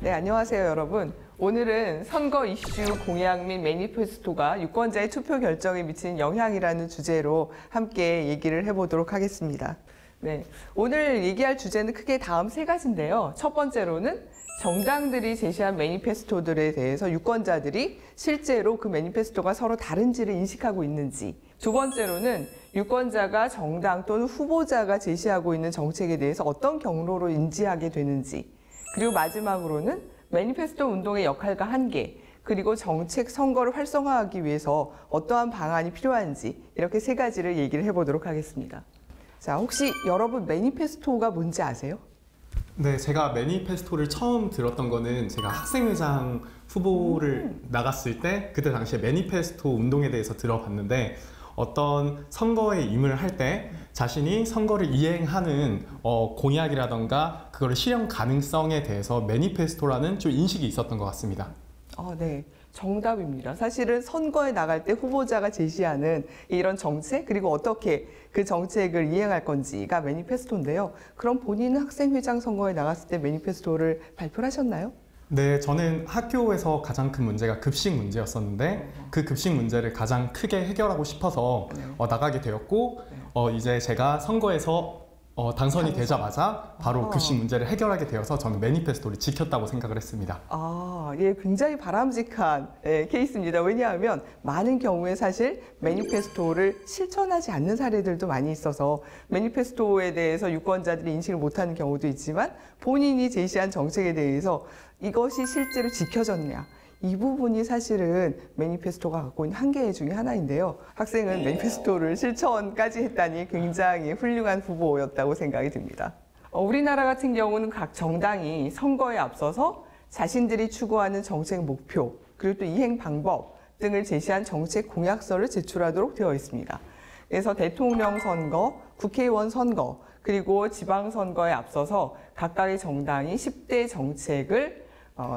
네, 안녕하세요, 여러분. 오늘은 선거 이슈 공약 및 매니페스토가 유권자의 투표 결정에 미치는 영향이라는 주제로 함께 얘기를 해보도록 하겠습니다. 네, 오늘 얘기할 주제는 크게 다음 세 가지인데요. 첫 번째로는 정당들이 제시한 매니페스토들에 대해서 유권자들이 실제로 그 매니페스토가 서로 다른지를 인식하고 있는지, 두 번째로는 유권자가 정당 또는 후보자가 제시하고 있는 정책에 대해서 어떤 경로로 인지하게 되는지, 그리고 마지막으로는 매니페스토 운동의 역할과 한계, 그리고 정책 선거를 활성화하기 위해서 어떠한 방안이 필요한지, 이렇게 세 가지를 얘기를 해보도록 하겠습니다. 자, 혹시 여러분 매니페스토가 뭔지 아세요? 네, 제가 매니페스토를 처음 들었던 거는 제가 학생회장 후보를 나갔을 때 그때 당시에 매니페스토 운동에 대해서 들어봤는데, 어떤 선거에 임을 할 때 자신이 선거를 이행하는 공약이라던가 그거를 실현 가능성에 대해서 매니페스토라는 좀 인식이 있었던 것 같습니다. 네. 정답입니다. 사실은 선거에 나갈 때 후보자가 제시하는 이런 정책, 그리고 어떻게 그 정책을 이행할 건지가 매니페스토인데요. 그럼 본인은 학생회장 선거에 나갔을 때 매니페스토를 발표를 하셨나요? 네, 저는 학교에서 가장 큰 문제가 급식 문제였었는데 그 급식 문제를 가장 크게 해결하고 싶어서 나가게 되었고, 이제 제가 선거에서 당선이 되자마자 바로 급식 문제를 해결하게 되어서 저는 매니페스토를 지켰다고 생각을 했습니다. 예, 굉장히 바람직한 케이스입니다. 왜냐하면 많은 경우에 사실 매니페스토를 실천하지 않는 사례들도 많이 있어서 매니페스토에 대해서 유권자들이 인식을 못하는 경우도 있지만, 본인이 제시한 정책에 대해서 이것이 실제로 지켜졌냐, 이 부분이 사실은 매니페스토가 갖고 있는 한계 중에 하나인데요. 학생은 매니페스토를 실천까지 했다니 굉장히 훌륭한 후보였다고 생각이 듭니다. 우리나라 같은 경우는 각 정당이 선거에 앞서서 자신들이 추구하는 정책 목표, 그리고 또 이행 방법 등을 제시한 정책 공약서를 제출하도록 되어 있습니다. 그래서 대통령 선거, 국회의원 선거, 그리고 지방선거에 앞서서 각각의 정당이 10대 정책을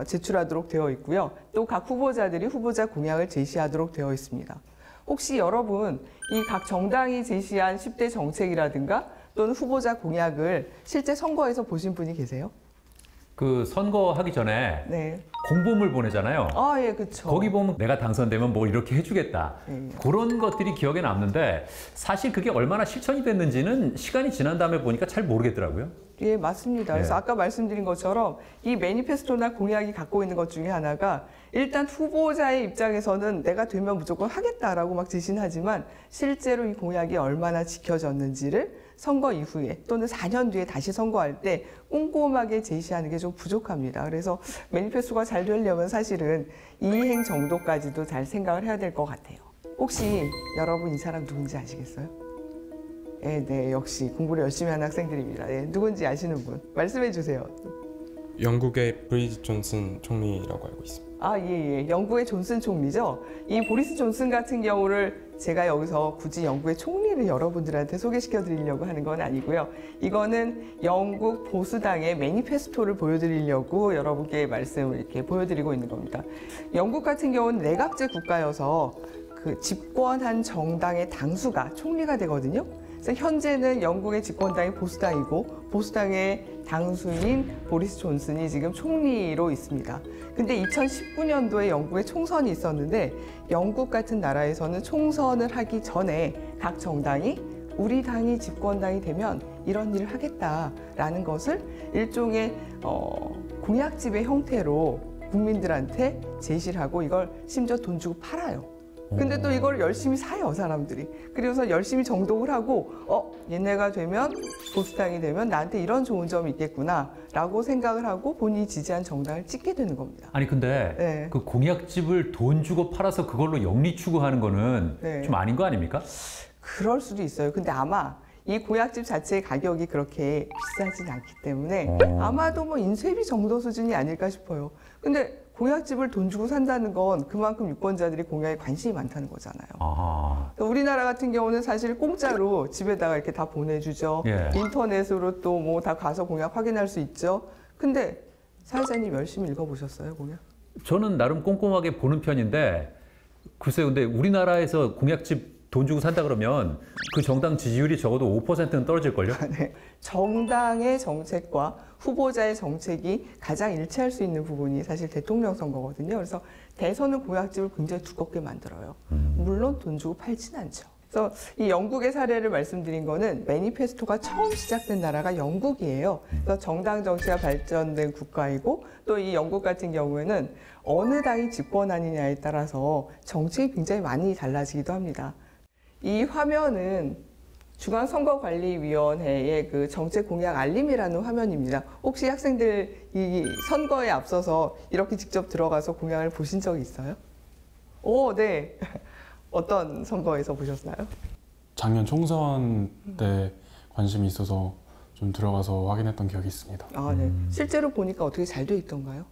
제출하도록 되어 있고요. 또 각 후보자들이 후보자 공약을 제시하도록 되어 있습니다. 혹시 여러분 이 각 정당이 제시한 10대 정책이라든가 또는 후보자 공약을 실제 선거에서 보신 분이 계세요? 그 선거하기 전에 공보물 보내잖아요. 예, 그렇죠. 거기 보면 내가 당선되면 뭘 이렇게 해주겠다. 그런 것들이 기억에 남는데, 사실 그게 얼마나 실천이 됐는지는 시간이 지난 다음에 보니까 잘 모르겠더라고요. 예, 맞습니다. 그래서 아까 말씀드린 것처럼 이 매니페스토나 공약이 갖고 있는 것 중에 하나가, 일단 후보자의 입장에서는 내가 되면 무조건 하겠다라고 막 지신하지만 실제로 이 공약이 얼마나 지켜졌는지를 선거 이후에 또는 4년 뒤에 다시 선거할 때 꼼꼼하게 제시하는 게 좀 부족합니다. 그래서 매니페스토가 잘 되려면 사실은 이행 정도까지도 잘 생각을 해야 될 것 같아요. 혹시 여러분 이 사람 누군지 아시겠어요? 네, 역시 공부를 열심히 하는 학생들입니다. 누군지 아시는 분 말씀해 주세요. 영국의 보리스 존슨 총리라고 알고 있습니다. 예. 영국의 존슨 총리죠. 이 보리스 존슨 같은 경우를 제가 여기서 굳이 영국의 총리를 여러분들한테 소개시켜 드리려고 하는 건 아니고요. 이거는 영국 보수당의 매니페스토를 보여드리려고 여러분께 말씀을 이렇게 보여드리고 있는 겁니다. 영국 같은 경우는 내각제 국가여서 그 집권한 정당의 당수가 총리가 되거든요. 그래서 현재는 영국의 집권당이 보수당이고 보수당의 당수인 보리스 존슨이 지금 총리로 있습니다. 근데 2019년도에 영국에 총선이 있었는데, 영국 같은 나라에서는 총선을 하기 전에 각 정당이 우리 당이 집권당이 되면 이런 일을 하겠다라는 것을 일종의 공약집의 형태로 국민들한테 제시를 하고, 이걸 심지어 돈 주고 팔아요. 근데 또 이걸 열심히 사요, 사람들이. 그래서 열심히 정독을 하고, 얘네가 되면, 보수당이 되면 나한테 이런 좋은 점이 있겠구나 라고 생각을 하고 본인이 지지한 정당을 찍게 되는 겁니다. 아니 근데 그 공약집을 돈 주고 팔아서 그걸로 영리 추구하는 거는 좀 아닌 거 아닙니까? 그럴 수도 있어요. 근데 아마 이 공약집 자체의 가격이 그렇게 비싸진 않기 때문에 아마도 뭐 인쇄비 정도 수준이 아닐까 싶어요. 근데 공약집을 돈 주고 산다는 건 그만큼 유권자들이 공약에 관심이 많다는 거잖아요. 우리나라 같은 경우는 사실 공짜로 집에다가 이렇게 다 보내주죠. 인터넷으로 또 뭐 다 가서 공약 확인할 수 있죠. 근데 사회자님 열심히 읽어보셨어요, 공약? 저는 나름 꼼꼼하게 보는 편인데, 글쎄요, 근데 우리나라에서 공약집 돈 주고 산다 그러면 그 정당 지지율이 적어도 5%는 떨어질걸요? 네. 정당의 정책과 후보자의 정책이 가장 일치할 수 있는 부분이 사실 대통령 선거거든요. 그래서 대선은 공약집을 굉장히 두껍게 만들어요. 물론 돈 주고 팔진 않죠. 그래서 이 영국의 사례를 말씀드린 거는 매니페스토가 처음 시작된 나라가 영국이에요. 그래서 정당 정치가 발전된 국가이고 또 이 영국 같은 경우에는 어느 당이 집권하느냐에 따라서 정책이 굉장히 많이 달라지기도 합니다. 이 화면은 중앙선거관리위원회의 그 정책 공약 알림이라는 화면입니다. 혹시 학생들 이 선거에 앞서서 이렇게 직접 들어가서 공약을 보신 적이 있어요? 오, 네. 어떤 선거에서 보셨나요? 작년 총선 때 관심이 있어서 좀 들어가서 확인했던 기억이 있습니다. 아, 네. 실제로 보니까 어떻게 잘 돼 있던가요?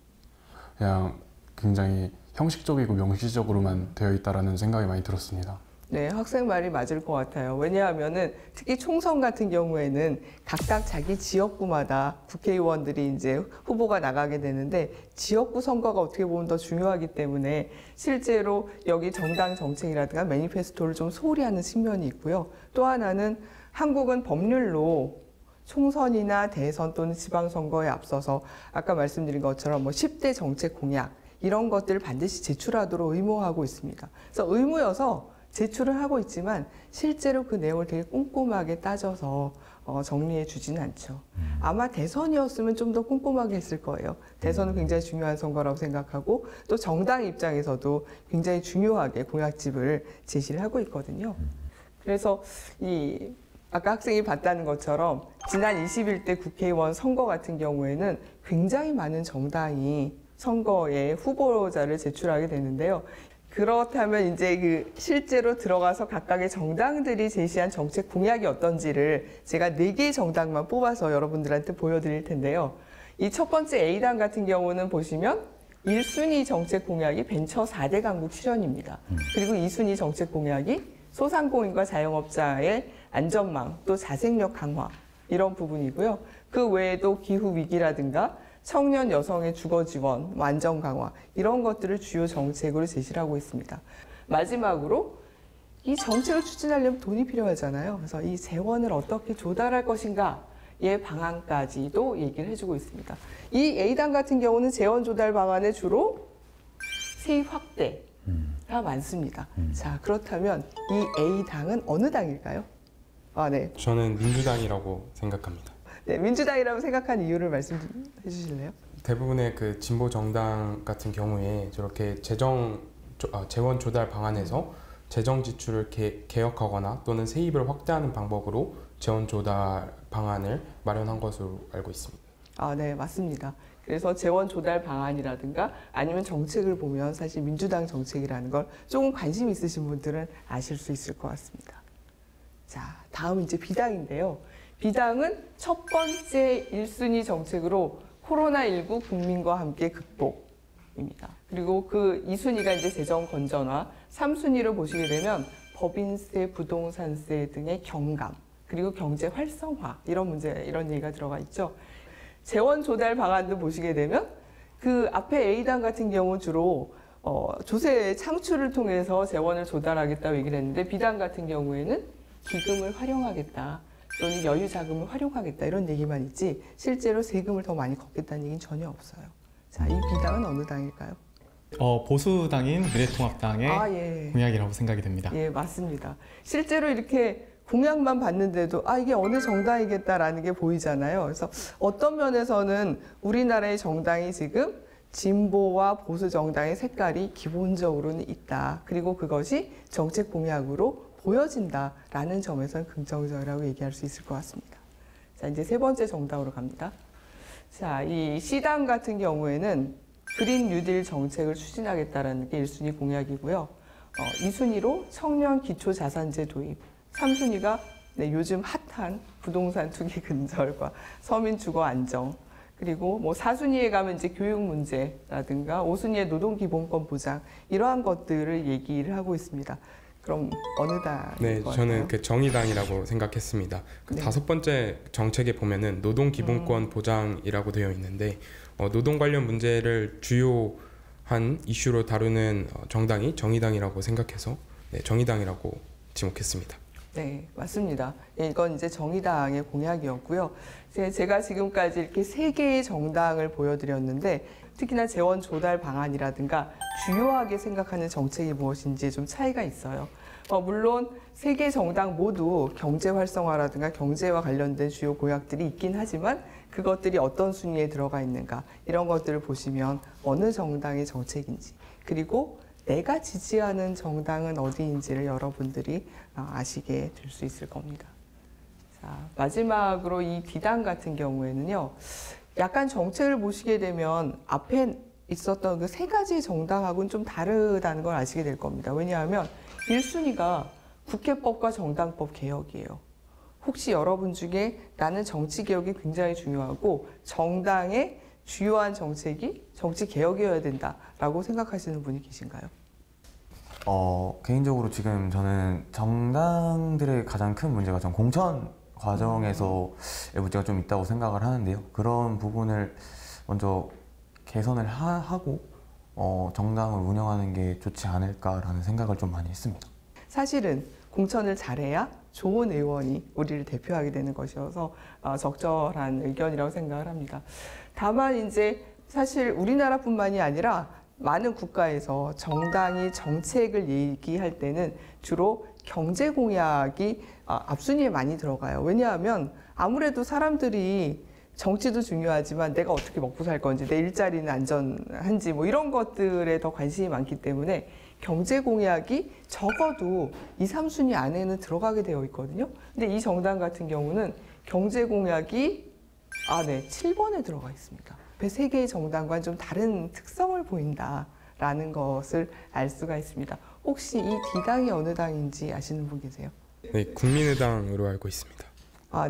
그냥 굉장히 형식적이고 명시적으로만 되어 있다라는 생각이 많이 들었습니다. 네, 학생 말이 맞을 것 같아요. 왜냐하면은 특히 총선 같은 경우에는 각각 자기 지역구마다 국회의원들이 이제 후보가 나가게 되는데 지역구 선거가 어떻게 보면 더 중요하기 때문에 실제로 여기 정당 정책이라든가 매니페스토를 좀 소홀히 하는 측면이 있고요. 또 하나는 한국은 법률로 총선이나 대선 또는 지방선거에 앞서서 아까 말씀드린 것처럼 뭐 10대 정책 공약 이런 것들을 반드시 제출하도록 의무화하고 있습니다. 그래서 의무여서 제출을 하고 있지만 실제로 그 내용을 되게 꼼꼼하게 따져서 정리해 주지는 않죠. 아마 대선이었으면 좀 더 꼼꼼하게 했을 거예요. 대선은 굉장히 중요한 선거라고 생각하고 또 정당 입장에서도 굉장히 중요하게 공약집을 제시를 하고 있거든요. 그래서 아까 학생이 봤다는 것처럼 지난 21대 국회의원 선거 같은 경우에는 굉장히 많은 정당이 선거에 후보자를 제출하게 되는데요. 그렇다면 이제 실제로 들어가서 각각의 정당들이 제시한 정책 공약이 어떤지를 제가 4개의 정당만 뽑아서 여러분들한테 보여드릴 텐데요. 이 첫 번째 A당 같은 경우는 보시면 1순위 정책 공약이 벤처 4대 강국 실현입니다. 그리고 2순위 정책 공약이 소상공인과 자영업자의 안전망, 또 자생력 강화 이런 부분이고요. 그 외에도 기후 위기라든가 청년 여성의 주거 지원, 안전 강화 이런 것들을 주요 정책으로 제시를 하고 있습니다. 마지막으로 이 정책을 추진하려면 돈이 필요하잖아요. 그래서 이 재원을 어떻게 조달할 것인가의 방안까지도 얘기를 해주고 있습니다. 이 A당 같은 경우는 재원 조달 방안에 주로 세입 확대가 많습니다. 자, 그렇다면 이 A당은 어느 당일까요? 아, 네. 저는 민주당이라고 생각합니다. 네, 민주당이라고 생각한 이유를 말씀해 주실래요? 대부분의 그 진보 정당 같은 경우에 저렇게 재원 조달 방안에서 재정 지출을 개혁하거나 또는 세입을 확대하는 방법으로 재원 조달 방안을 마련한 것으로 알고 있습니다. 아, 네, 맞습니다. 그래서 재원 조달 방안이라든가 아니면 정책을 보면 사실 민주당 정책이라는 걸 조금 관심 있으신 분들은 아실 수 있을 것 같습니다. 자, 다음 이제 B당인데요. B당은 첫 번째 1순위 정책으로 코로나19 국민과 함께 극복입니다. 그리고 그 2순위가 이제 재정 건전화, 3순위를 보시게 되면 법인세, 부동산세 등의 경감, 그리고 경제 활성화 이런 얘기가 들어가 있죠. 재원 조달 방안도 보시게 되면 그 앞에 A당 같은 경우 주로 조세 창출을 통해서 재원을 조달하겠다고 얘기를 했는데 B당 같은 경우에는 기금을 활용하겠다. 또는 여유 자금을 활용하겠다 이런 얘기만 있지 실제로 세금을 더 많이 걷겠다는 얘기는 전혀 없어요. 자, 이 B당은 어느 당일까요? 보수당인 미래통합당의 예. 공약이라고 생각이 됩니다. 예, 맞습니다. 실제로 이렇게 공약만 봤는데도 이게 어느 정당이겠다라는 게 보이잖아요. 그래서 어떤 면에서는 우리나라의 정당이 지금 진보와 보수 정당의 색깔이 기본적으로는 있다. 그리고 그것이 정책 공약으로 보여진다라는 점에서는 긍정적이라고 얘기할 수 있을 것 같습니다. 자, 이제 세 번째 정당으로 갑니다. 자, 이 C당 같은 경우에는 그린 뉴딜 정책을 추진하겠다라는 게 1순위 공약이고요. 2순위로 청년 기초 자산제 도입, 3순위가 요즘 핫한 부동산 투기 근절과 서민 주거 안정, 그리고 뭐 4순위에 가면 이제 교육 문제라든가 5순위의 노동 기본권 보장 이러한 것들을 얘기를 하고 있습니다. 그럼 어느 당일 네, 것 저는 같아요? 정의당이라고 생각했습니다. 그 네. 5번째 정책에 보면은 노동 기본권 보장이라고 되어 있는데 노동 관련 문제를 주요한 이슈로 다루는 정당이 정의당이라고 생각해서 정의당이라고 지목했습니다. 네, 맞습니다. 예, 이건 이제 정의당의 공약이었고요. 제가 지금까지 이렇게 3개의 정당을 보여드렸는데 특히나 재원 조달 방안이라든가 주요하게 생각하는 정책이 무엇인지 좀 차이가 있어요. 물론 3개 정당 모두 경제 활성화라든가 경제와 관련된 주요 공약들이 있긴 하지만 그것들이 어떤 순위에 들어가 있는가 이런 것들을 보시면 어느 정당의 정책인지 그리고 내가 지지하는 정당은 어디인지를 여러분들이 아시게 될 수 있을 겁니다. 자, 마지막으로 이 D당 같은 경우에는요. 약간 정책을 보시게 되면 앞에 있었던 그 3가지 정당하고는 좀 다르다는 걸 아시게 될 겁니다. 왜냐하면 1순위가 국회법과 정당법 개혁이에요. 혹시 여러분 중에 나는 정치 개혁이 굉장히 중요하고 정당의 주요한 정책이 정치 개혁이어야 된다라고 생각하시는 분이 계신가요? 개인적으로 지금 저는 정당들의 가장 큰 문제가 전 공천 과정에서의 문제가 좀 있다고 생각을 하는데요. 그런 부분을 먼저 개선을 하고 정당을 운영하는 게 좋지 않을까라는 생각을 좀 많이 했습니다. 사실은 공천을 잘해야 좋은 의원이 우리를 대표하게 되는 것이어서 적절한 의견이라고 생각을 합니다. 다만 이제 사실 우리나라뿐만이 아니라 많은 국가에서 정당이 정책을 얘기할 때는 주로 경제 공약이 앞순위에 많이 들어가요. 왜냐하면 아무래도 사람들이 정치도 중요하지만 내가 어떻게 먹고 살 건지, 내 일자리는 안전한지 뭐 이런 것들에 더 관심이 많기 때문에 경제 공약이 적어도 2, 3순위 안에는 들어가게 되어 있거든요. 근데 이 정당 같은 경우는 경제 공약이 7번에 들어가 있습니다. 3개의 정당과는 좀 다른 특성을 보인다라는 것을 알 수가 있습니다. 혹시 이 D당이 어느 당인지 아시는 분 계세요? 네, 국민의당으로 알고 있습니다.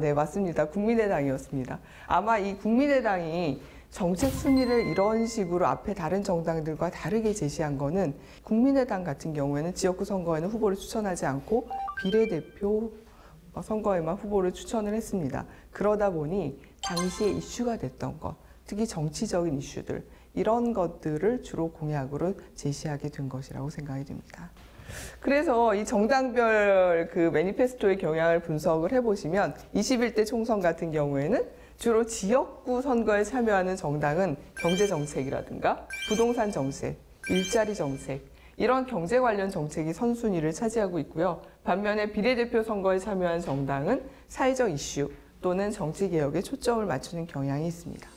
네, 맞습니다. 국민의당이었습니다. 아마 이 국민의당이 정책 순위를 이런 식으로 앞에 다른 정당들과 다르게 제시한 거는 국민의당 같은 경우에는 지역구 선거에는 후보를 추천하지 않고 비례대표 선거에만 후보를 추천을 했습니다. 그러다 보니 당시에 이슈가 됐던 것, 특히 정치적인 이슈들, 이런 것들을 주로 공약으로 제시하게 된 것이라고 생각이 됩니다. 그래서 이 정당별 그 매니페스토의 경향을 분석을 해보시면 21대 총선 같은 경우에는 주로 지역구 선거에 참여하는 정당은 경제 정책이라든가 부동산 정책, 일자리 정책, 이런 경제 관련 정책이 선순위를 차지하고 있고요. 반면에 비례대표 선거에 참여한 정당은 사회적 이슈 또는 정치 개혁에 초점을 맞추는 경향이 있습니다.